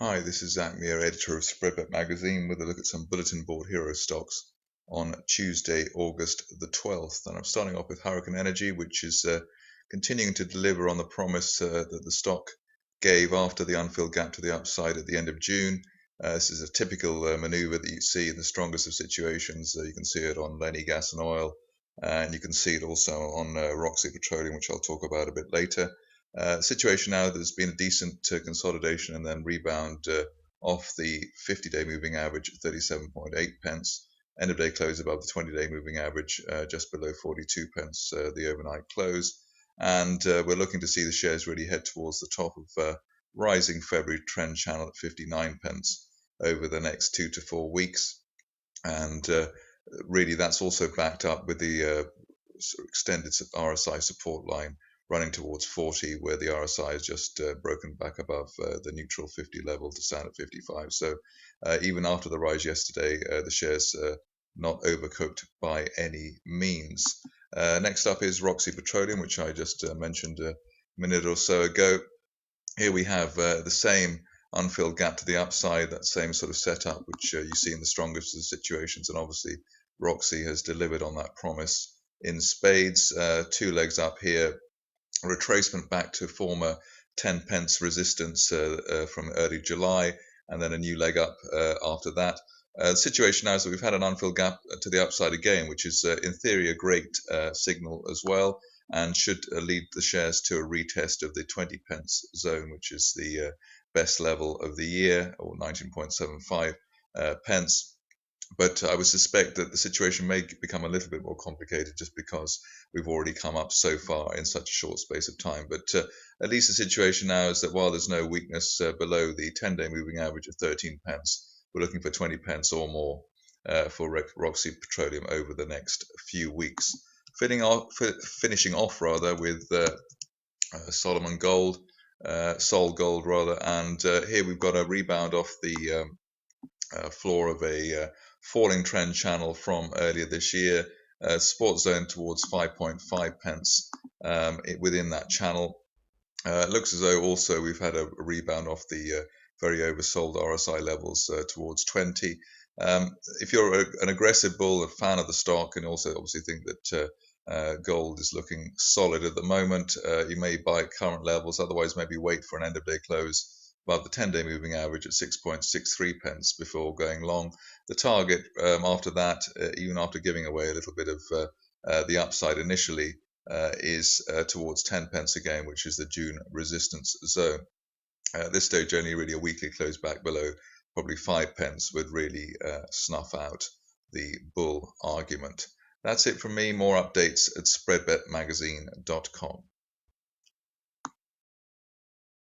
Hi, this is Zak Mir, editor of Spreadbet Magazine, with a look at some bulletin board hero stocks on Tuesday, August the 12th. And I'm starting off with Hurrucan Energy, which is continuing to deliver on the promise that the stock gave after the unfilled gap to the upside at the end of June. This is a typical maneuver that you see in the strongest of situations. You can see it on Lenny Gas and Oil, and you can see it also on Roxi Petroleum, which I'll talk about a bit later. Situation now, there's been a decent consolidation and then rebound off the 50-day moving average at 37.8 pence. End of day close above the 20-day moving average, just below 42 pence, the overnight close. And we're looking to see the shares really head towards the top of rising February trend channel at 59 pence over the next 2 to 4 weeks. And really, that's also backed up with the extended RSI support line running towards 40, where the RSI is just broken back above the neutral 50 level to stand at 55. So even after the rise yesterday, the shares not overcooked by any means. Next up is Roxi Petroleum, which I just mentioned a minute or so ago. Here we have the same unfilled gap to the upside, that same sort of setup, which you see in the strongest of the situations. And obviously, Roxi has delivered on that promise in spades. Two legs up here, a retracement back to former 10 pence resistance from early July, and then a new leg up after that. The situation now is that we've had an unfilled gap to the upside again, which is in theory a great signal as well, and should lead the shares to a retest of the 20 pence zone, which is the best level of the year, or 19.75 pence. But I would suspect that the situation may become a little bit more complicated just because we've already come up so far in such a short space of time. But at least the situation now is that while there's no weakness below the 10-day moving average of 13 pence, we're looking for 20 pence or more for Roxi Petroleum over the next few weeks. Finishing off with SolGold rather, and here we've got a rebound off the floor of a falling trend channel from earlier this year. Support zone towards 5.5 pence within that channel. It looks as though also we've had a rebound off the very oversold RSI levels towards 20. If you're an aggressive bull, a fan of the stock, and also obviously think that gold is looking solid at the moment, you may buy at current levels. Otherwise, maybe wait for an end of day close above the 10-day moving average at 6.63 pence before going long. The target after that, even after giving away a little bit of the upside initially, is towards 10 pence again, which is the June resistance zone. At this stage, only really a weekly close back below probably 5 pence would really snuff out the bull argument. That's it from me. More updates at spreadbetmagazine.com.